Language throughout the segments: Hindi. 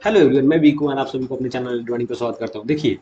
हेलो एवरीवन, मैं वी कुमार आप सभी को अपने चैनल एडवाणी पे स्वागत करता हूँ। देखिए,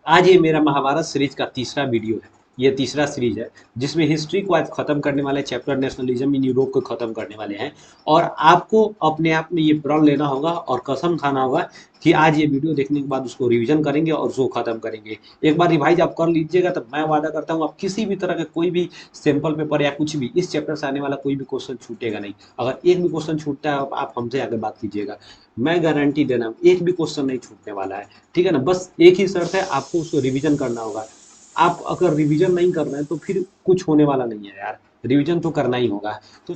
आज ये मेरा महाभारत सीरीज का तीसरा वीडियो है। ये तीसरा सीरीज है जिसमें हिस्ट्री को आज खत्म करने वाले चैप्टर नेशनलिज्म इन यूरोप को खत्म करने वाले हैं। और आपको अपने आप में ये प्रण लेना होगा और कसम खाना होगा कि आज ये वीडियो देखने के बाद उसको रिवीजन करेंगे और उसको खत्म करेंगे। एक बार रिवाइज आप कर लीजिएगा तब मैं वादा करता हूँ आप किसी भी तरह का कोई भी सैंपल पेपर या कुछ भी इस चैप्टर से आने वाला कोई भी क्वेश्चन छूटेगा नहीं। अगर एक भी क्वेश्चन छूटता है आप हमसे आगे बात कीजिएगा, मैं गारंटी दे रहा हूँ एक भी क्वेश्चन नहीं छूटने वाला है। ठीक है ना, बस एक ही शर्त है, आपको उसको रिवीजन करना होगा। आप अगर रिवीजन नहीं कर रहे हैं तो फिर कुछ होने वाला नहीं है यार। रिवीजन तो करना ही होगा। तो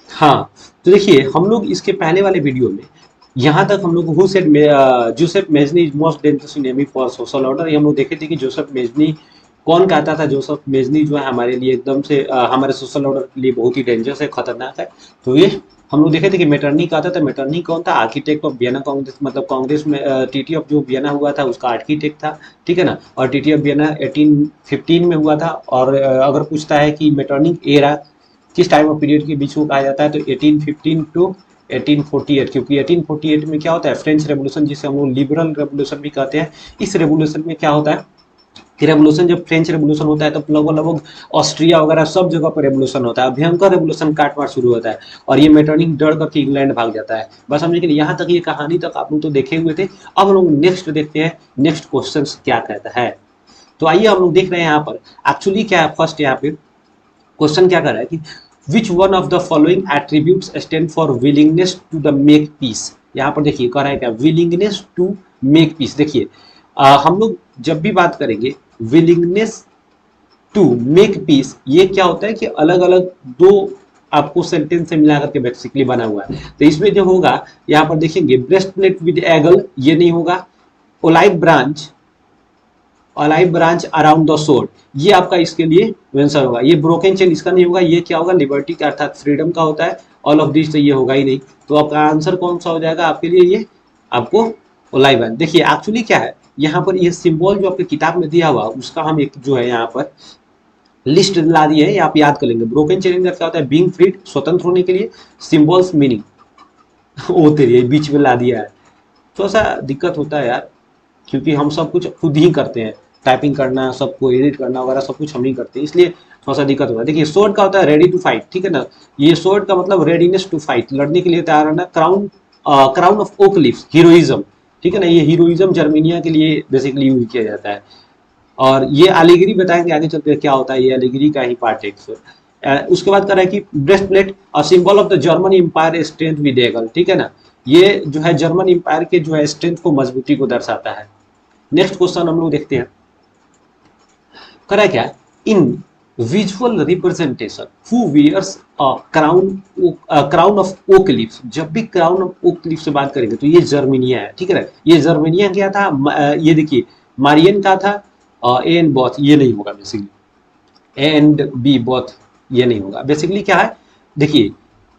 हाँ, तो देखिए हम लोग इसके पहले वाले वीडियो में यहाँ तक हम लोग who said Joseph Mazzini is most dangerous enemy for social order, ये हम लोग देखे थे कि जोसेफ मेजनी कौन कहता था। जोसेफ मेजनी जो है हमारे लिए एकदम से हमारे सोशल ऑर्डर के लिए बहुत ही डेंजरस है, खतरनाक है। तो ये हम लोग देखे थे कि मेटरनी कहता था। मेटरनी कौन था? आर्किटेक्ट ऑफ वियना कांग्रेस, मतलब कांग्रेस में टीटी ऑफ जो वियना हुआ था उसका आर्किटेक्ट था। ठीक है ना, और टीटी ऑफ वियना 1815 में हुआ था। और अगर पूछता है कि मेटरनिक एरा किस टाइम ऑफ पीरियड के बीच को कहा जाता है तो 1815 टू 1848, क्योंकि 1848 में क्या होता है, फ्रेंच रेवोल्यूशन जिसे हम लोग लिबरल रेवोल्यूशन भी कहते हैं। इस रेवोल्यूशन में क्या होता है कि रेवोल्यूशन, जब फ्रेंच रेवोल्यूशन होता है तो लगभग लगभग ऑस्ट्रिया वगैरह सब जगह पर रेवोल्यूशन होता है, भयंकर रेवोल्यूशन काटमार शुरू होता है। और ये मेटरनिक डर करके इंग्लैंड भाग जाता है। बस हमने के लिए यहाँ तक ये कहानी तक आप लोग तो देखे हुए थे। अब हम लोग नेक्स्ट देखते हैं, नेक्स्ट क्वेश्चन क्या कहता है। तो आइए हम लोग देख रहे हैं यहाँ पर एक्चुअली क्या है। फर्स्ट यहाँ पे क्वेश्चन क्या कर रहा है कि which one of the following attributes stand for willingness to the make peace. यहाँ पर देखिए कह रहा है क्या, विलिंगनेस टू मेक पीस। देखिए हम लोग जब भी बात करेंगे विलिंगनेस टू मेक पीस, ये क्या होता है कि अलग अलग दो आपको सेंटेंस से मिला करके बेसिकली बना हुआ है। तो इसमें जो होगा यहाँ पर देखेंगे ब्रेस्ट प्लेट विद एगल, ये नहीं होगा। Olive branch, olive branch around the sword, ये आपका इसके लिए आंसर होगा। ये ब्रोकन चेन इसका नहीं होगा। ये क्या होगा, लिबर्टी का अर्थात फ्रीडम का होता है। ऑल ऑफ दिस तो ये होगा ही नहीं। तो आपका आंसर कौन सा हो जाएगा आपके लिए, ये आपको ओलाइव ब्रांच। देखिए एक्चुअली क्या है यहाँ पर, ये सिंबल जो आपकी किताब में दिया हुआ उसका हम एक जो है यहाँ पर लिस्ट ला दिए है, आप याद कर लेंगे। ब्रोकन चेन का क्या होता है, बीइंग फ्रीड, स्वतंत्र होने के लिए। सिंबल्स मीनिंग वो तेरी बीच में ला दिया है। थोड़ा सा दिक्कत होता है यार, क्योंकि हम सब कुछ खुद ही करते हैं। टाइपिंग करना, सबको एडिट करना वगैरह सब कुछ हम ही करते हैं, इसलिए थोड़ा सा दिक्कत होता है। देखिए सोर्ड का होता है रेडी टू फाइट, ठीक है ना। ये सोर्ड का मतलब रेडीनेस टू फाइट, लड़ने के लिए तैयार रहना। Crown, crown of oak leaves, heroism, ठीक है ना। ये हीरोइज्म जर्मेनिया के लिए बेसिकली यूज किया जाता है। और ये एलिगरी बताएंगे आगे चलते क्या होता है, ये एलिगरी का ही पार्ट है। उसके बाद कर रहा है कि ब्रेस्ट प्लेट और symbol of the German empire strength with eagle, ठीक है ना। ये जो है जर्मन इंपायर के जो है स्ट्रेंथ को, मजबूती को दर्शाता है। नेक्स्ट क्वेश्चन हम लोग देखते हैं, करा क्या, in visual representation who wears crown, crown of oak leaves. जब भी क्राउन ऑफ ओक लीव्स से बात करेंगे तो ये जर्मेनिया है, ठीक है ना। ये जर्मेनिया क्या था, ये देखिए मारियन का था। ए एंड बॉथ ये नहीं होगा basically, A and B both ये नहीं होगा। बेसिकली क्या है, देखिए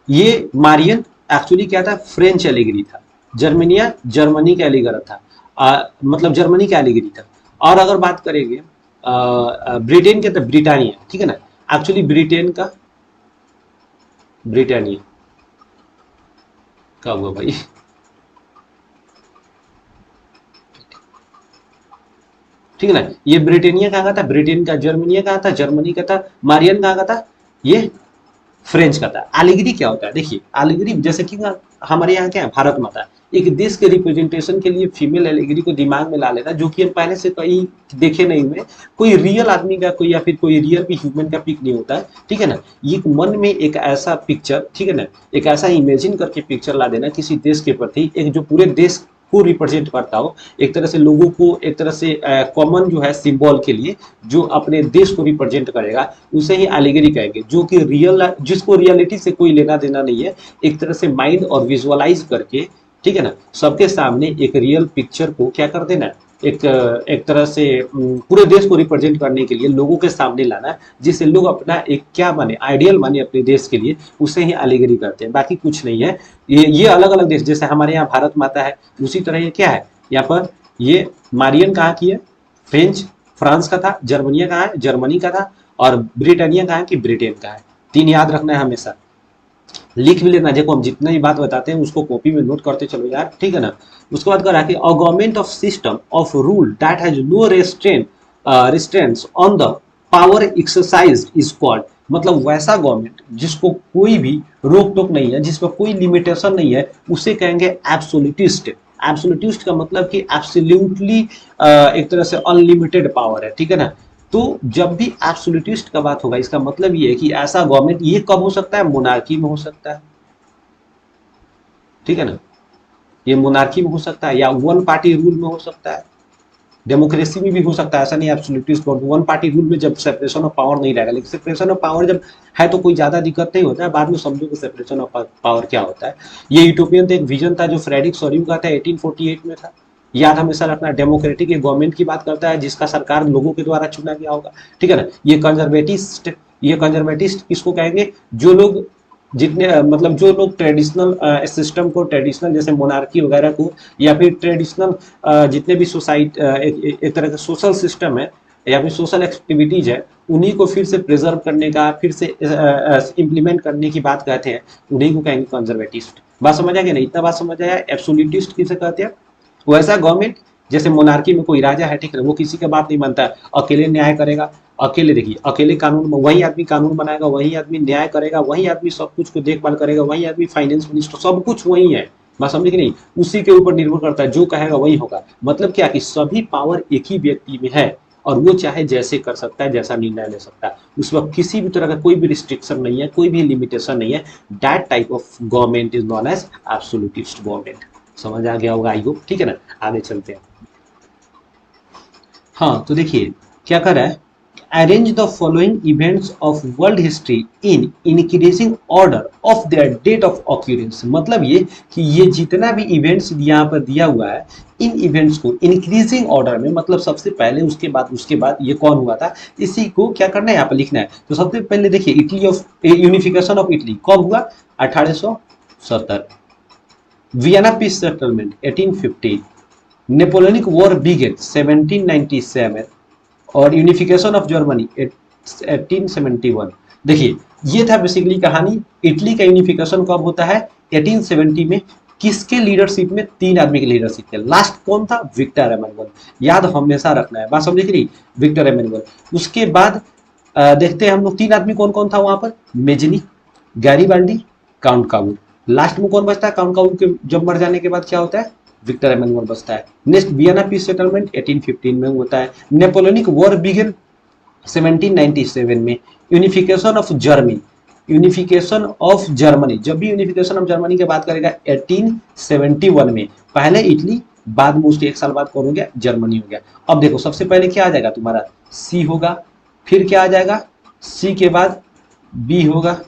ये मारियन एक्चुअली क्या था, फ्रेंच एलिगरी था। जर्मेनिया जर्मनी का एलिगर था, मतलब जर्मनी का एलिगरी था। और अगर बात करेंगे ब्रिटेन के, तो ब्रिटानिया, ठीक है ना। एक्चुअली ब्रिटेन का, ब्रिटानिया का हुआ भाई। ठीक है ना, ये ब्रिटेनिया कहाँ का था, ब्रिटेन का। जर्मनिया कहाँ था, जर्मनी का था। मारियन कहाँ का था, ये फ्रेंच का था। एलिगरी क्या होता है, देखिए एलिगरी जैसे कि हमारे यहाँ क्या है, भारत माता, एक देश के रिप्रेजेंटेशन के लिए फीमेल एलिगरी को दिमाग में ला लेना, जो कि हम पहले से कहीं देखे नहीं हुए। कोई रियल आदमी का कोई या फिर कोई रियल भी ह्यूमन का पिक नहीं होता है, ठीक है ना। ये मन में एक ऐसा पिक्चर, ठीक है ना, एक ऐसा इमेजिन करके पिक्चर ला देना किसी देश के प्रति, एक जो पूरे देश को रिप्रेजेंट करता हो, एक तरह से लोगों को, एक तरह से कॉमन जो है सिंबल के लिए, जो अपने देश को रिप्रेजेंट करेगा, उसे ही एलिगरी कहेंगे। जो कि रियल, जिसको रियलिटी से कोई लेना देना नहीं है, एक तरह से माइंड और विजुअलाइज करके, ठीक है ना, सबके सामने एक रियल पिक्चर को क्या कर देना, एक तरह से पूरे देश को रिप्रेजेंट करने के लिए लोगों के सामने लाना, जिससे लोग अपना एक क्या माने, आइडियल माने अपने देश के लिए, उसे ही एलिगरी करते हैं, बाकी कुछ नहीं है। ये अलग अलग देश, जैसे हमारे यहाँ भारत माता है, उसी तरह ये क्या है यहाँ पर, ये मारियन कहाँ की है, फ्रेंच, फ्रांस का था। जर्मनिया कहाँ है, जर्मनी का था। और ब्रिटानिया कहाँ है कि ब्रिटेन का है। तीन याद रखना है हमेशा। लिख भी लेना, देखो हम जितना भी बात बताते हैं उसको कॉपी में नोट करते चलो यार, ठीक है ना। उसके बाद करा कि a government of system of rule that has no restraints on the power exercise is called, मतलब वैसा गवर्नमेंट जिसको कोई भी रोक टोक नहीं है, जिसमें कोई लिमिटेशन नहीं है, उसे कहेंगे एब्सोल्यूटिस्ट। एब्सोल्यूटिस्ट का मतलब कि एब्सोल्युटली एक तरह से अनलिमिटेड पावर है, ठीक है ना। तो जब भी एब्सोल्यूटिस्ट का बात होगा इसका मतलब ये है कि ऐसा गवर्नमेंट, ये कब हो सकता है, मोनार्की में हो सकता है, ठीक है ना। ये मोनार्की में हो सकता है या वन पार्टी रूल में हो सकता है, डेमोक्रेसी में भी हो सकता है, ऐसा नहीं एब्सोल्यूटिस्ट वन पार्टी रूल में जब सेपरेशन ऑफ पावर नहीं रहेगा। लेकिन सेपरेशन ऑफ पावर जब है तो कोई ज्यादा दिक्कत नहीं होता है, बाद में समझो कि सेपरेशन ऑफ पावर क्या होता है। ये यूटोपियन तो एक विजन था जो फ्रेडरिक सोरिम का था, 1848 में था। याद हमेशा रखना, डेमोक्रेटिक एक गवर्नमेंट की बात करता है जिसका सरकार लोगों के द्वारा चुना गया होगा, ठीक है ना। ये कंजर्वेटिस्ट किसको कहेंगे, जो लोग जितने मतलब जो लोग ट्रेडिशनल सिस्टम को, ट्रेडिशनल जैसे मोनार्की वगैरह को, या फिर ट्रेडिशनल जितने भी सोसाइटी एक तरह का सोशल सिस्टम है या फिर सोशल एक्टिविटीज है, उन्हीं को फिर से प्रिजर्व करने का, फिर से इम्प्लीमेंट करने की बात कहते हैं, उन्हीं को कहेंगे कंजर्वेटिस्ट। बात समझ आ गया ना, इतना बात समझ आया। एब्सोल्यूटिस्ट किसे कहते हैं, वैसा गवर्नमेंट जैसे मोनार्की में कोई राजा है, ठीक है, वो किसी का बात नहीं मानता है, अकेले न्याय करेगा, अकेले देखिए अकेले कानून, वही आदमी कानून बनाएगा, वही आदमी न्याय करेगा, वही आदमी सब कुछ को देखभाल करेगा, वही आदमी फाइनेंस मिनिस्टर, सब कुछ वही है। बात समझे कि नहीं, उसी के ऊपर निर्भर करता है, जो कहेगा वही होगा। मतलब क्या कि सभी पावर एक ही व्यक्ति में है और वो चाहे जैसे कर सकता है, जैसा निर्णय ले सकता है, उस वक्त किसी भी तरह का कोई भी रिस्ट्रिक्शन नहीं है, कोई भी लिमिटेशन नहीं है। That type of government is known as absolutist government. समझ आ गया होगा आई होप, ठीक है ना। आगे चलते हैं। हाँ तो देखिए क्या कर रहा है, arrange the following events of world history in increasing order of their date of occurrence, मतलब ये कि ये जितना भी इवेंट्स यहाँ पर दिया हुआ है, इन इवेंट्स को इंक्रीजिंग ऑर्डर में, मतलब सबसे पहले उसके बाद ये कौन हुआ था, इसी को क्या करना है यहाँ पर लिखना है। तो सबसे पहले देखिए Italy of unification of Italy कब हुआ, 1870। Vienna peace settlement 1850, Napoleonic war began 1797, और यूनिफिकेशन ऑफ जर्मनी 1871। देखिए ये था बेसिकली कहानी। इटली का यूनिफिकेशन कब होता है, 1870 में। किसके लीडरशिप में, तीन आदमी की लीडरशिप में। लास्ट कौन था, विक्टर एमेनुअल। याद हमेशा रखना है, बात समझे कि नहीं, विक्टर एमेनुअल। उसके बाद देखते हैं हम लोग तीन आदमी कौन कौन था वहां पर, Mazzini, Garibaldi, count Kabul. Last में कौन बचता है, काउंट काबूल के जब मर जाने के बाद क्या होता है, विक्टर एमेनुअल बचता है। नेक्स्ट वियना पीस सेटलमेंट 1815 में होता है। नेपोलियनिक वॉर बिगिन 1797 में। Unification of Germany, unification of Germany, जब भी यूनिफिकेशन ऑफ जर्मनी की बात करेगा 1871 में। पहले इटली, बाद में उसके एक साल बाद कौन हो गया, जर्मनी हो गया। अब देखो सबसे पहले क्या आ जाएगा तुम्हारा, सी होगा, फिर क्या आ जाएगा, सी के बाद बी होगा,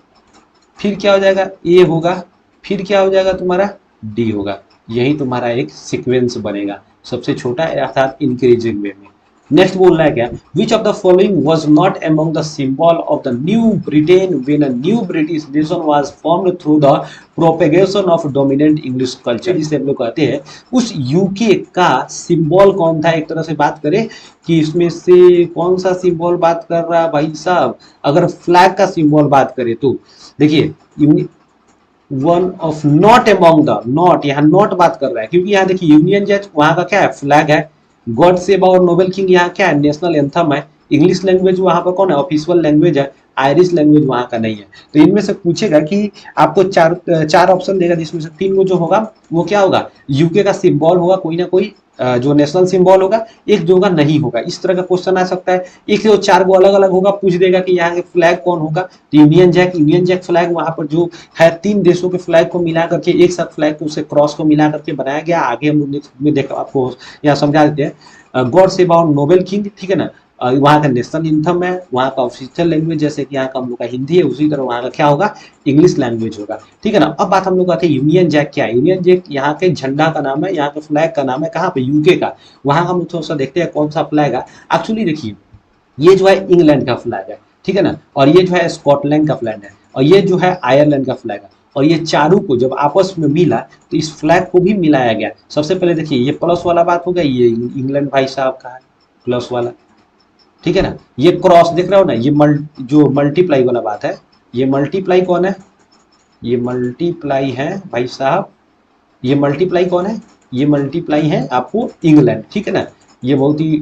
फिर क्या हो जाएगा, ए होगा, फिर क्या हो जाएगा तुम्हारा, डी होगा। यही तुम्हारा एक सीक्वेंस बनेगा, सबसे छोटा अर्थात इंक्रीजिंग वे में। नेक्स्ट बोल रहा है क्या, विच of the following was not among the symbol of the new Britain when a new British nation was formed through the propagation of dominant English culture, जिसे हम लोग कहते हैं। उस यूके का सिंबल कौन था, एक तरह से बात करें कि इसमें से कौन सा सिंबल बात कर रहा है भाई साहब, अगर फ्लैग का सिंबल बात करें तो देखिए one of not among the, not यहाँ नॉट बात कर रहा है, क्योंकि यहाँ देखिए यूनियन जैक वहां का क्या है, फ्लैग है। God save our noble king यहाँ क्या है, नेशनल एंथम है। इंग्लिश लैंग्वेज वहां पर कौन है, ऑफिशियल लैंग्वेज है। आयरिश लैंग्वेज वहां का नहीं है। तो इनमें से पूछेगा कि आपको चार ऑप्शन देगा, जिसमें से तीन को जो होगा वो क्या होगा, यूके का सिंबल होगा कोई ना कोई, जो नेशनल सिंबल होगा, एक जो होगा नहीं होगा। इस तरह का क्वेश्चन आ सकता है। एक जो चार को अलग अलग होगा, पूछ देगा कि यहाँ के फ्लैग कौन होगा, तो यूनियन जैक फ्लैग वहां पर जो है, तीन देशों के फ्लैग को मिला करके एक साथ फ्लैग को, उसे क्रॉस को मिला करके बनाया गया। आगे हम लोग देखो आपको यहाँ समझा देते हैं। God save our noble king, ठीक है ना, वहाँ का नेशनल एंथम है, वहाँ का ऑफिशियल लैंग्वेज जैसे कि यहाँ का हम लोग का हिंदी है, उसी तरह वहाँ का क्या होगा, इंग्लिश लैंग्वेज होगा, ठीक है ना। अब बात हम लोग आते हैं यूनियन जैक क्या है। यूनियन जैक यहाँ के झंडा का नाम है, यहाँ के फ्लैग का नाम है, कहाँ पे, यूके का। वहाँ हम थोड़ा सा देखते हैं कौन सा फ्लैग है। एक्चुअली देखिए ये जो है इंग्लैंड का फ्लैग है, ठीक है ना, और ये जो है स्कॉटलैंड का फ्लैग है, और ये जो है आयरलैंड का फ्लैग है। और ये चारों को जब आपस में मिला तो इस फ्लैग को भी मिलाया गया। सबसे पहले देखिए ये प्लस वाला बात हो गया, ये इंग्लैंड भाई साहब का है प्लस वाला, ठीक है ना। ये क्रॉस देख रहे हो ना, ये जो मल्टीप्लाई वाला बात है, ये मल्टीप्लाई कौन है, ये मल्टीप्लाई है भाई साहब, ये मल्टीप्लाई कौन है, ये मल्टीप्लाई है आपको इंग्लैंड, ठीक है ना, ये बहुत ही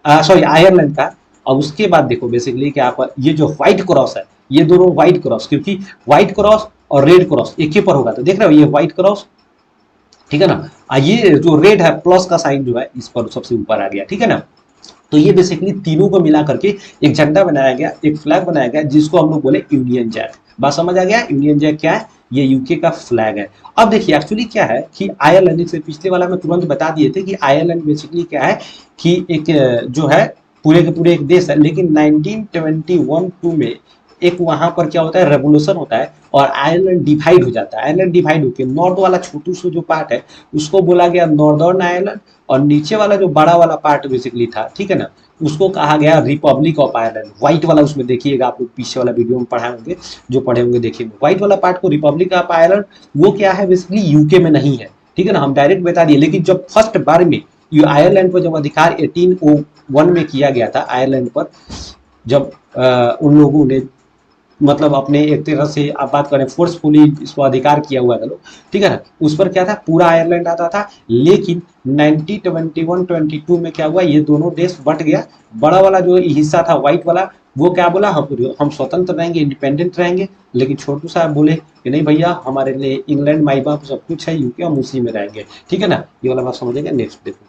सॉरी आयरलैंड का। और उसके बाद देखो बेसिकली क्या आप ये जो व्हाइट क्रॉस है, ये दोनों व्हाइट क्रॉस, क्योंकि व्हाइट क्रॉस और रेड क्रॉस एक ही पर होगा, तो देख रहे हो ये व्हाइट क्रॉस, ठीक है ना, ये जो रेड है प्लस का साइन जो है इस पर सबसे ऊपर आ गया, ठीक है ना। तो ये बेसिकली तीनों को मिला करके एक झंडा बनाया गया, एक फ्लैग बनाया गया, जिसको हम लोग बोले यूनियन जैक। बात समझ आ गया, यूनियन जैक क्या है, ये यूके का फ्लैग है। अब देखिए एक्चुअली क्या है कि आयरलैंड से पिछले वाला में तुरंत बता दिए थे कि आयरलैंड बेसिकली क्या है कि एक जो है पूरे के पूरे एक देश है, लेकिन 1921 में एक वहां पर क्या होता है रेवोल्यूशन होता है और आयरलैंड डिवाइड हो जाता है। आयरलैंड डिवाइड होकर नॉर्थ वाला छोटू सा जो पार्ट है उसको बोला गया नॉर्दर्न आयरलैंड, और नीचे वाला जो बड़ा वाला पार्ट बेसिकली था, ठीक है ना, उसको कहा गया रिपब्लिक ऑफ आयरलैंड। व्हाइट वाला उसमें देखिएगा, आप लोग पीछे वाला वीडियो में पढ़ाए होंगे, जो पढ़े होंगे देखिए, व्हाइट वाला पार्ट को रिपब्लिक ऑफ आयरलैंड, वो क्या है बेसिकली यूके में नहीं है, ठीक है ना, हम डायरेक्ट बता दिए। लेकिन जब फर्स्ट बार में ये आयरलैंड पर जब अधिकार 1801 में किया गया था आयरलैंड पर, जब उन लोगों ने मतलब अपने एक तरह से आप बात करें फोर्सफुली इसको अधिकार किया हुआ था लोग, ठीक है ना, उस पर क्या था पूरा आयरलैंड आता था। लेकिन 1921-22 में क्या हुआ, ये दोनों देश बट गया। बड़ा वाला जो हिस्सा था व्हाइट वाला, वो क्या बोला, हम स्वतंत्र रहेंगे, इंडिपेंडेंट रहेंगे। लेकिन छोटू साहब बोले कि नहीं भैया, हमारे लिए इंग्लैंड माई बाप सब कुछ है, यूके हम उसी में रहेंगे, ठीक है ना। ये वाला बात समझेंगे। नेक्स्ट देखो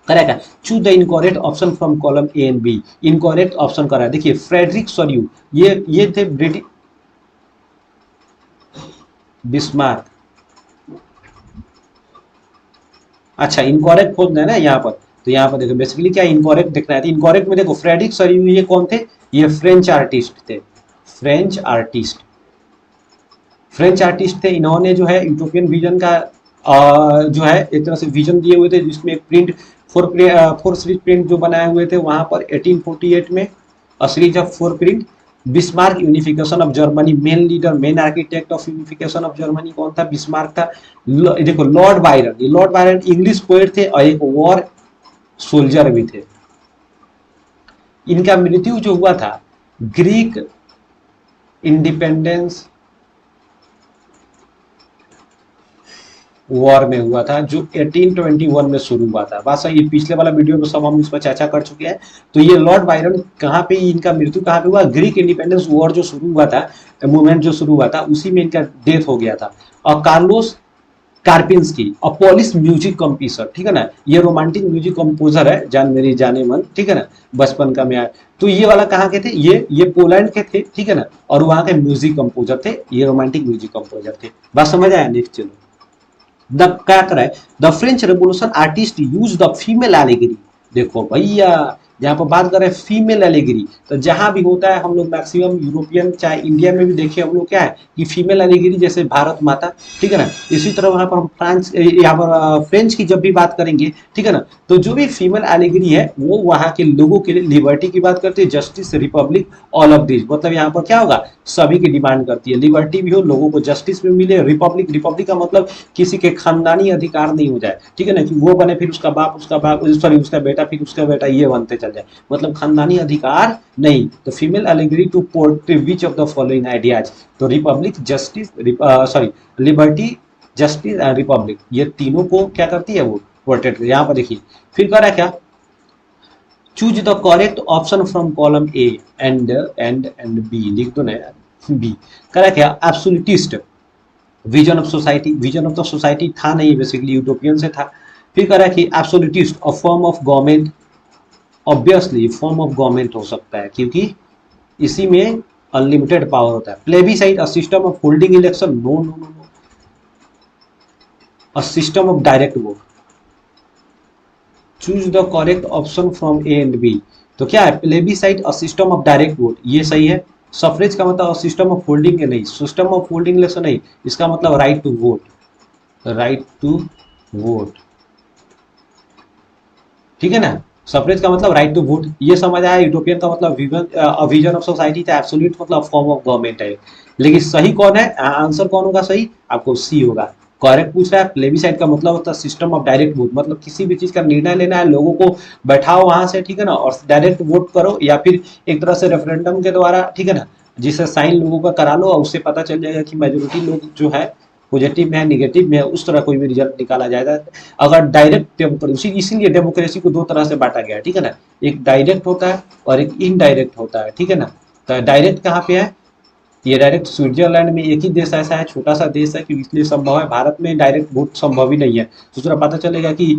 करेक्ट है, choose the incorrect option from column A and B. Incorrect option करा है, देखिए फ्रेडरिक सोल्यू, ये थे ब्रिटिश, बिस्मार्क, अच्छा इनकरेक्ट खोजना है ना यहाँ पर, तो यहाँ पर देखो बेसिकली क्या इनकरेक्ट देखना है। इनकरेक्ट में देखो फ्रेडरिक सोल्यू ये कौन थे, ये फ्रेंच आर्टिस्ट थे, फ्रेंच आर्टिस्ट, फ्रेंच आर्टिस्ट थे। इन्होंने जो है यूटोपियन विजन का जो है एक तरह से विजन दिए हुए थे, जिसमें प्रिंट फोर सीरीज प्रिंट जो बनाए हुए थे वहां पर 1848 में, series of four print. Bismarck, unification of Germany, main leader main architect of unification of Germany कौन था, बिस्मार्क था। देखो लॉर्ड बायरन, ये लॉर्ड बायरन इंग्लिश पोएट थे और एक वॉर सोल्जर भी थे। इनका मृत्यु जो हुआ था ग्रीक इंडिपेंडेंस वॉर में हुआ था, जो 1821 में शुरू हुआ था। बस ये पिछले वाला वीडियो में सब हम इस पर चर्चा कर चुके हैं। तो ये लॉर्ड बायरन कहाँ पे, इनका मृत्यु कहाँ पे हुआ, ग्रीक इंडिपेंडेंस वॉर जो शुरू हुआ था, मूवमेंट जो शुरू हुआ था, उसी में इनका डेथ हो गया था। और कार्लोस कार्पिंस्की, और पॉलिश म्यूजिक कंपोजर, ठीक है ना, ये रोमांटिक म्यूजिक कंपोजर है, जान मेरी जाने मन, ठीक है ना, बचपन का मैं। तो ये वाला कहाँ के थे, ये पोलैंड के थे, ठीक है ना, और वहां के म्यूजिक कंपोजर थे, ये रोमांटिक म्यूजिक कंपोजर थे। बात समझ आया। नेक्स्ट चलो, द क्या करे, the French revolution artist use the female allegory. देखो भैया, जहाँ पर बात करें फीमेल एलिगरी, तो जहां भी होता है हम लोग मैक्सिमम यूरोपियन चाहे इंडिया में भी देखे हम लोग क्या है कि फीमेल एलिगरी, जैसे भारत माता, ठीक है ना, इसी तरह वहां पर हम फ्रांस यहाँ पर फ्रेंच की जब भी बात करेंगे, ठीक है ना, तो जो भी फीमेल एलिगरी है वो वहाँ के लोगों के लिए लिबर्टी की बात करती है, justice, Republic, all of this. मतलब यहाँ पर क्या होगा, सभी की डिमांड करती है, लिबर्टी भी हो, लोगों को जस्टिस भी मिले, रिपब्लिक, रिपब्लिक का मतलब किसी के खानदानी अधिकार नहीं हो जाए, ठीक है ना, कि वो बने फिर उसका बाप सॉरी उसका बेटा फिर उसका बेटा, ये बनते चल जाए, मतलब खानदानी अधिकार नहीं। तो female allegory to portray which of the following ideas, तो republic, justice, sorry liberty, justice and republic, ये तीनों को क्या करती है वो पोर्ट्रेट। यहाँ पर देखिए फिर करा क्या, choose the correct option from column A and B, लिख दो ना यार, बी करा क्या, absolutist, vision of society, vision of the society था नहीं, बेसिकली यूटोपियन से था। फिर करा कि absolutist, a form of government, obviously form of government हो सकता है क्योंकि इसी में अनलिमिटेड पावर होता है। Plebiscite, a system of holding election, no no no no, a system of direct vote. Choose the correct option from A and B, तो क्या है, plebiscite, a system of direct vote, ये सही है। सफरेज का मतलब सिस्टम ऑफ होल्डिंग के नहीं, सिस्टम ऑफ होल्डिंग इलेक्शन नहीं, इसका मतलब right to vote, right to vote, ठीक है ना। सफरेज का मतलब राइट टू वोट, ये समझ आया। यूटोपियन का मतलब विजन ऑफ सोसाइटी था, एब्सोल्यूट मतलब फॉर्म ऑफ गवर्नमेंट है। लेकिन सही कौन है, आंसर कौन होगा सही, आपको सी होगा। करेक्ट पूछ रहा है, प्लेबीसाइड का मतलब होता है सिस्टम ऑफ डायरेक्ट वोट, मतलब किसी भी चीज का निर्णय लेना है, लोगों को बैठाओ वहां से, ठीक है ना, और डायरेक्ट वोट करो, या फिर एक तरह से रेफरेंडम के द्वारा, ठीक है ना, जिससे साइन लोगों का करा लो और उससे पता चल जाएगा कि मेजोरिटी लोग जो है पॉजिटिव में है, निगेटिव में है, उस तरह कोई भी रिजल्ट निकाला जाएगा। अगर डायरेक्ट डेमोक्रेसी, इसीलिए डेमोक्रेसी को दो तरह से बांटा गया है, ठीक है ना, एक डायरेक्ट होता है और एक इनडायरेक्ट होता है, ठीक है ना। तो डायरेक्ट कहाँ पे है, ये डायरेक्ट स्विट्जरलैंड में एक ही देश ऐसा है, छोटा सा देश है कि इसलिए संभव है। भारत में डायरेक्ट वोट संभव ही नहीं है। दूसरा पता चलेगा कि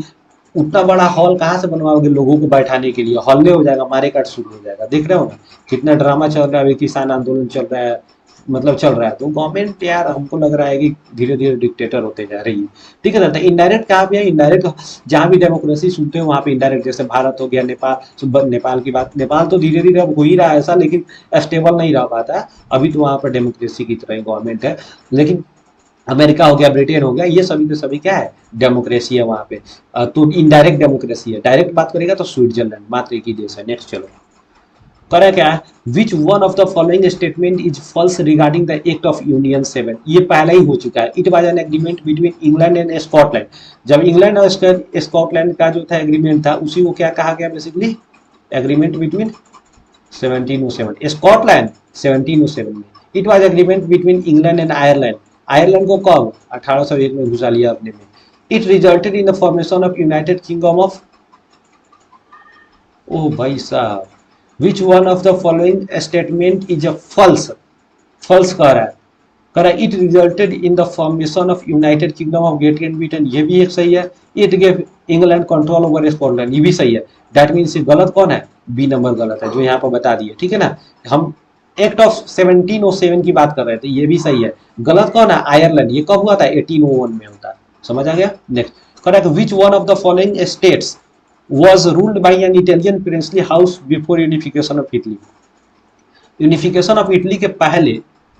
उतना बड़ा हॉल कहाँ से बनवाओगे लोगों को बैठाने के लिए, हॉल हो जाएगा, मारे काट शुरू हो जाएगा। देख रहे हो ना कितना ड्रामा चल रहा है, अभी किसान आंदोलन चल रहा है, मतलब चल रहा है। तो गवर्नमेंट यार हमको लग रहा है कि धीरे धीरे डिक्टेटर होते जा रही है, ठीक है ना। तो इनडायरेक्ट कहाँ पे है, इनडायरेक्ट जहाँ भी डेमोक्रेसी सुनते हो वहाँ पे इनडायरेक्ट, जैसे भारत हो गया, नेपाल, नेपाल की बात, नेपाल तो धीरे धीरे अब हो ही रहा है ऐसा, लेकिन स्टेबल नहीं रह पाता है अभी, तो वहाँ पर डेमोक्रेसी की तरह गवर्नमेंट है। लेकिन अमेरिका हो गया, ब्रिटेन हो गया, ये सभी के सभी क्या है, डेमोक्रेसी है वहाँ पे। तो इनडायरेक्ट डेमोक्रेसी है। डायरेक्ट बात करेगा तो स्विट्जरलैंड मात्र एक ही देश है। नेक्स्ट चलो, करा क्या है, which one of the following statement is false regarding the act of union 7। ये पहला ही हो चुका है। It was an agreement between England and Scotland. जब इंग्लैंड और स्कॉटलैंड का जो था एग्रीमेंट था, उसी को क्या कहा गया बेसिकली, एग्रीमेंट बिटवीन 1707, स्कॉटलैंड 1707 में। It was agreement between England and Ireland. Ireland को कब 1801 में घुसा लिया अपने में। It resulted in the formation of United Kingdom of, ओ भाई साहब, which one of the following statement is a false, false कह रहा है, कह रहा है it resulted in the formation of United Kingdom of Great Britain, ये भी एक सही है। It gave England control over Scotland, ये भी सही है। दैट मीन्स गलत कौन है, बी नंबर गलत है, जो यहाँ पर बता दिए, ठीक है ना। हम एक्ट ऑफ 1707 की बात कर रहे थे, ये भी सही है। गलत कौन है, आयरलैंड, ये कब हुआ था, 1801 में होता है। समझ आ गया। Next, correct, which one of the following states was ruled by an Italian princely house before unification of Italy। Unification of Italy के पहले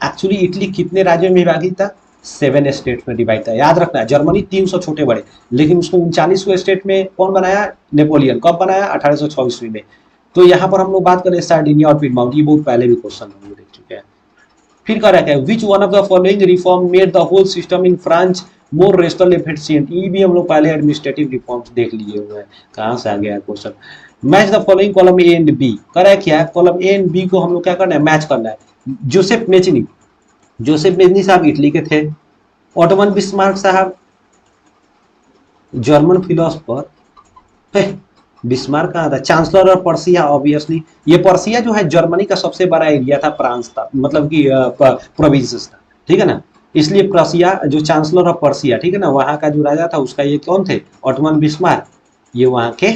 एक्चुअली इटली कितने राज्यों में विभाजित था, 7 स्टेट में डिवाइड था। याद रखना है, जर्मनी 300 छोटे बड़े, लेकिन उसको 39वें स्टेट में कौन बनाया, नेपोलियन। कब बनाया, 1824 में। तो यहाँ पर हम लोग बात करें सार्डिनिया और पिडमाउंट, ये बहुत पहले भी क्वेश्चन हम लोग देख चुके हैं। फिर कह रहा है which one of the following reform made the whole system in France more restful efficient. ये भी हम लोग पहले एडमिनिस्ट्रेटिव रिफॉर्म्स देख लिए हुए हैं। कहाँ से आ गया question. Match the following column A and B. कह रहा है क्या, कॉलम ए एंड बी को हम लोग क्या करना है, मैच करना है। जोसेफ मेजनी, जोसेफ मेजनी साहब इटली के थे। ऑटोमन बिस्मार्क साहब जर्मन फिलोसफर। बिस्मार्क कहाँ था, चांसलर और पर्सिया, ऑब्वियसली ये पर्सिया जो है जर्मनी का सबसे बड़ा एरिया था, फ्रांस था, मतलब कि प्रोविंसेस था, ठीक है ना। इसलिए पर्सिया जो चांसलर ऑफ पर्सिया, ठीक है ना, वहां का जो राजा था उसका ये कौन थे, ऑटोमन बिस्मार्क, ये वहां के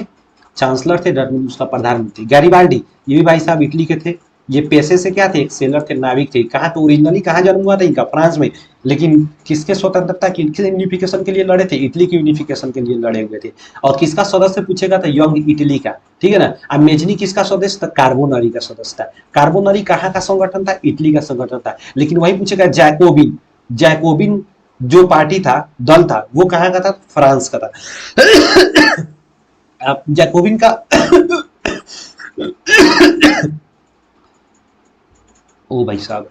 चांसलर थे, उसका प्रधानमंत्री। गैरिबाल्डी, ये भी भाई साहब इटली के थे। ये पेशे से क्या थे, एक सेलर थे, नाविक थे। कहाँ तो ओरिजिनली कहाँ जन्म हुआ था इनका, फ्रांस में। लेकिन किसके स्वतंत्रता की, किस यूनिफिकेशन के लिए लड़े थे, इटली की यूनिफिकेशन के लिए लड़े हुए थे। और किसका सदस्य पूछेगा था, यंग इटली का, ठीक है ना। अब मेजनी किसका सदस्य था, कार्बोनरी का सदस्य था। कार्बोनरी कहाँ का संगठन था, इटली का संगठन था। लेकिन वही पूछेगा जैकोबिन, जैकोबिन जो पार्टी था, दल था, वो कहाँ का था, फ्रांस का था। अब जैकोबिन का ओ भाई साहब,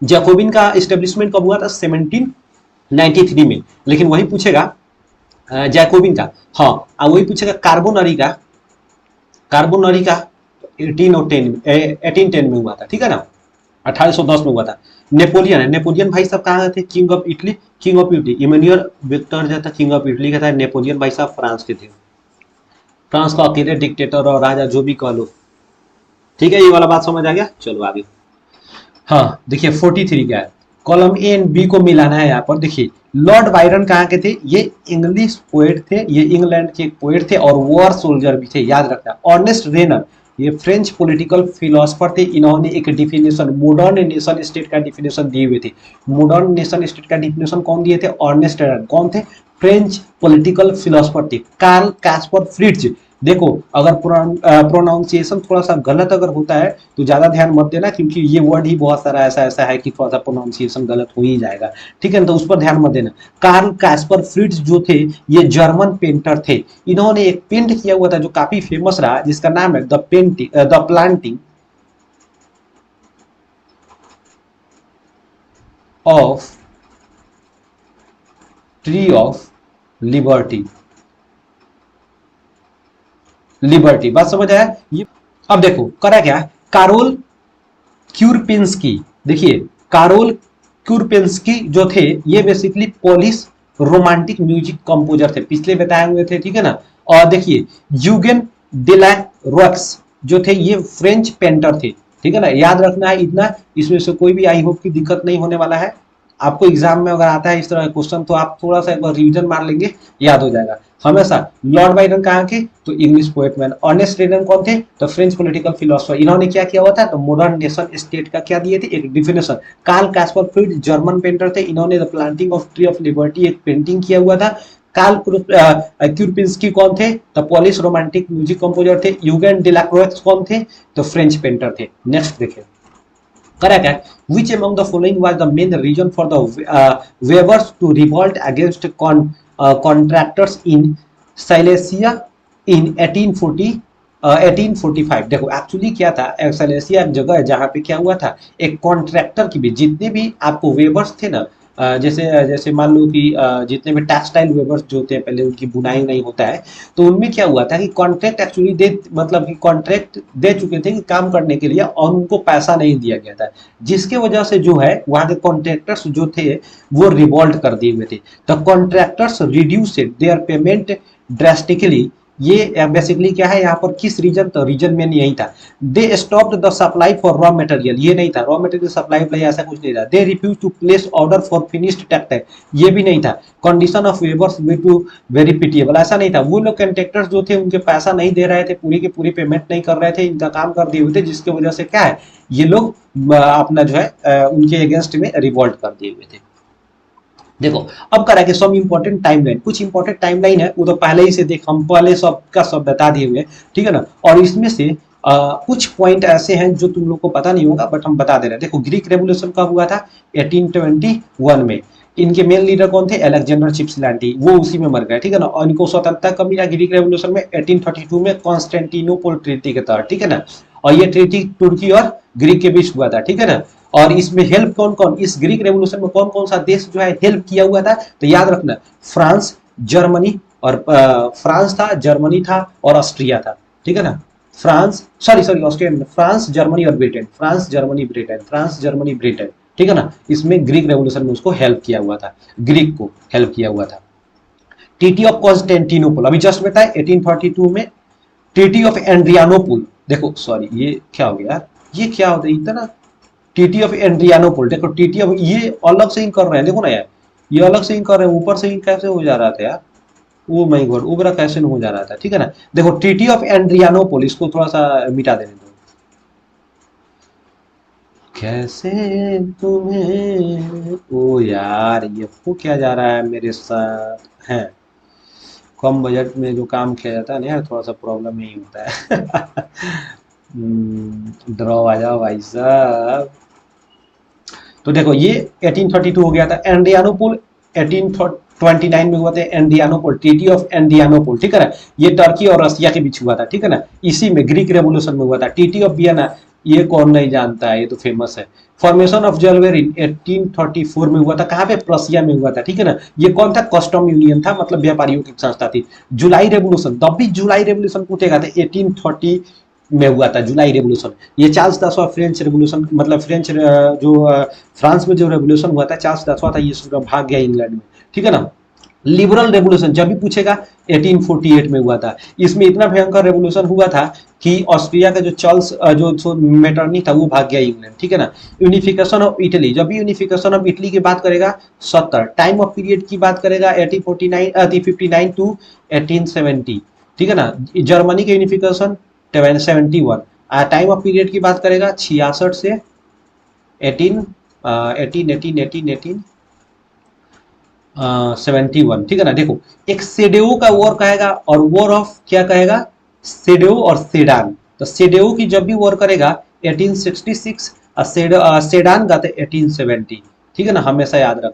जैकोबिन का एस्टेब्लिशमेंट कब हुआ था, 1793 में। लेकिन वही पूछेगा जैकोबिन का, हाँ, और वही पूछेगा कार्बोनरी का, कार्बोनरी का 1810 में हुआ था, ठीक है ना, 1810 में हुआ था। नेपोलियन है, नेपोलियन भाई साहब कहाँ थे, king of Italy, king of Italy Emmanuel Victor जो था किंग ऑफ इटली का था। नेपोलियन भाई साहब फ्रांस के थे, फ्रांस का अकेले डिक्टेटर और राजा जो भी कह लो, ठीक है। ये वाला बात समझ आ गया। चलो आगे, हाँ देखिए 43 क्या है, कॉलम ए एंड बी को मिलाना है यहाँ पर। देखिए लॉर्ड बायरन कहाँ के थे, ये इंग्लिश पोएट थे, ये इंग्लैंड के पोएट थे और वॉर सोल्जर भी थे, याद रखना। ऑर्नेस्ट रेनर, ये फ्रेंच पॉलिटिकल फिलोसफर थे। इन्होंने एक डिफिनेशन मॉडर्न नेशन स्टेट का डिफिनेशन दिए हुए थे। मॉडर्न नेशन स्टेट का डिफिनेशन कौन दिए थे, ऑर्नेस्ट रेनर। कौन थे, फ्रेंच पॉलिटिकल फिलोसफर थे। कार्ल कास्पर फ्रिट्ज, देखो अगर प्रोनाउंसिएशन थोड़ा सा गलत अगर होता है तो ज्यादा ध्यान मत देना, क्योंकि ये वर्ड ही बहुत सारा ऐसा ऐसा है कि थोड़ा सा प्रोनाउंसिएशन गलत हो ही जाएगा, ठीक है ना, तो उस पर ध्यान मत देना। कार्ल कास्पर फ्रिट्ज जो थे ये जर्मन पेंटर थे। इन्होंने एक पेंट किया हुआ था जो काफी फेमस रहा, जिसका नाम है the planting of tree of liberty. Liberty, बात समझ आया। ये अब देखो करा क्या, कारोल क्यूरपिंस्की, देखिए कारोल क्यूरपिंस्की जो थे ये basically Polish romantic music composer थे, पिछले बताए हुए थे, ठीक है ना। और देखिए यूगेन डिलैक्रॉक्स जो थे ये फ्रेंच पेंटर थे, ठीक है ना। याद रखना है इतना, इसमें से कोई भी आई होप की दिक्कत नहीं होने वाला है। आपको एग्जाम में अगर आता है इस तरह का क्वेश्चन तो आप थोड़ा सा एक बार रिवीजन मार लेंगे, याद हो जाएगा हमेशा। लॉर्ड बाइरन कहाँ के, तो इंग्लिश पोएटमैन। अर्नेस्ट रेनन कौन थे, तो फ्रेंच पॉलिटिकल फिलोसफर। इन्होंने क्या किया हुआ था, तो मॉडर्न नेशन स्टेट का क्या दिए थे, एक definition. Karl Kaspar Fried German painter थे, इन्होंने the planting of tree of liberty एक पेंटिंग किया हुआ था। कार्ल क्यूरपिंस्की कौन थे, तो पोलिश रोमांटिक म्यूजिक कंपोजर थे। यूगेन डिलैक्रोix कौन थे, तो फ्रेंच पेंटर थे। नेक्स्ट देखिए, correct है, which among the following was the main reason for the Webers to revolt against contractors in Silesia in 1845। देखो एक्चुअली क्या था, साइलेसिया एक जगह है जहां पे क्या हुआ था, एक कॉन्ट्रैक्टर की भी, जितने भी आपको वेबर्स थे ना, जैसे जैसे मान लो कि जितने भी टेक्सटाइल वेबर्स जो होते हैं पहले उनकी बुनाई नहीं होता है, तो उनमें क्या हुआ था कि कॉन्ट्रैक्ट एक्चुअली दे, मतलब कि कॉन्ट्रैक्ट दे चुके थे कि काम करने के लिए, और उनको पैसा नहीं दिया गया था, जिसके वजह से जो है वहां के कॉन्ट्रैक्टर्स जो थे वो रिवॉल्ट कर दिए हुए थे। The contractors reduced there payment drastically. ये बेसिकली क्या है यहाँ पर, किस रीजन, तो रीजन में यही था। They stopped the supply for raw material, ये नहीं था, रॉ मटेरियल सप्लाई ऐसा कुछ नहीं था। They refuse to place order for finished textile, ये भी नहीं था। Condition of weavers to very pitiable, ऐसा नहीं था। वो लोग कॉन्ट्रैक्टर्स जो थे उनके पैसा नहीं दे रहे थे, पूरी की पूरी पेमेंट नहीं कर रहे थे, इनका काम कर दिए हुए थे, जिसकी वजह से क्या है, ये लोग अपना जो है उनके अगेंस्ट में रिवॉल्ट कर दिए हुए थे। देखो अब करा के सम इंपॉर्टेंट टाइमलाइन, कुछ इंपॉर्टेंट टाइमलाइन है वो तो पहले ही से देख, हम पहले सब का सब बता दिए हुए, ठीक है ना। और इसमें से कुछ पॉइंट ऐसे हैं जो तुम लोग को पता नहीं होगा बट हम बता दे रहे हैं। देखो ग्रीक रेवोल्यूशन कब हुआ था, 1821 में। इनके मेन लीडर कौन थे, अलेक्जेंडर चिप्सलैंडी, वो उसी में मर गए, ठीक है ना। और इनको स्वतंत्रता कब मिला ग्रीक रेवोल्यूशन में, 1832 में कॉन्स्टेंटिनोपल ट्रीटी के तहत, ठीक है ना। और ये ट्रीटी तुर्की और ग्रीक के बीच हुआ था, ठीक है ना। और इसमें हेल्प कौन कौन, इस ग्रीक रेवोल्यूशन में कौन कौन सा देश जो है हेल्प किया हुआ था, तो याद रखना फ्रांस, जर्मनी, और फ्रांस था, जर्मनी था और ऑस्ट्रिया था, ठीक है ना। France, sorry Austria, France, Germany और Britain, France, Germany, Britain, France, Germany, Britain, ठीक है ना। इसमें ग्रीक रेवोल्यूशन में उसको हेल्प किया हुआ था, ग्रीक को हेल्प किया हुआ था। ट्रीटी ऑफ कॉन्स्टेंटिनोपल अभी जस्ट बताए 1832 में। ट्रीटी ऑफ एंड्रियानोपुल, देखो सॉरी ये क्या हो गया, ये क्या होता है इतना, टीटी ऑफ एंड्रियानोपोल, देखो टीटी ऑफ, ये अलग से ही कर रहे हैं, देखो ना यार, ये अलग से ही कर रहे हैं, ऊपर से ही कैसे हो जा रहा था यार, वो माय गॉड, ऊपर कैसे हो जा रहा था, ठीक है ना। देखो टीटी ऑफ एंड्रियानोपोल, इसको थोड़ा सा मिटा देने दो। कैसे तुम्हें, ओ यार ये वो क्या जा रहा है मेरे साथ है, कम बजट में जो काम किया जाता है ना यार, थोड़ा सा प्रॉब्लम यही होता है। ड्रॉ आ जाओ भाई साहब। तो देखो ये 1832 हो गया था। एंडियानोपोल 1829 में हुआ था, एंडियानोपोल, ट्रीटी ऑफ एंडियानोपोल, ठीक है ना। ये टर्की और रसिया के बीच हुआ था, ठीक है ना। इसी में ग्रीक रेवोल्यूशन में हुआ था। ट्रीटी ऑफ वियना, ये कौन नहीं जानता है, ये तो फेमस है। फॉर्मेशन ऑफ जेलवेरिन 1834 में हुआ था, कहाँ पे, प्रसिया में हुआ था, ठीक है ना। ये कौन था, कस्टम यूनियन था, मतलब व्यापारियों की संस्था थी। जुलाई रेवोल्यूशन, तब भी जुलाई रेवोल्यूशन पूछेगा था, 1830 में हुआ था जुलाई रेवोल्यूशन। ये चार्ल्स दसवां फ्रेंच रेवोल्यूशन, मतलब फ्रेंच जो फ्रांस में जो रेवोल्यूशन हुआ था, चार्ल्स दसवां था, ये भाग गया इंग्लैंड में, ठीक है ना। लिबरल रेवोल्यूशन जब भी पूछेगा 1848 में हुआ था। इसमें इतना भयंकर रेवोल्यूशन हुआ था कि ऑस्ट्रिया का जो चार्ल्स जो मेटरनी था वो भाग गया इंग्लैंड, ठीक है ना। यूनिफिकेशन ऑफ इटली, जब भी यूनिफिकेशन ऑफ इटली की बात करेगा 70, टाइम ऑफ पीरियड की बात करेगा 1859 टू 1870, ठीक है ना। जर्मनी के यूनिफिकेशन 71, टाइम ऑफ पीरियड की बात करेगा 66 से 71, ठीक है ना। देखो एक सेडेओ का वॉर कहेगा और वॉर ऑफ क्या कहेगा, सेडेओ और सेडान। तो सेडेओ की जब भी वॉर करेगा 1866 और सेडान का 1870, ठीक है ना, हमेशा याद रख।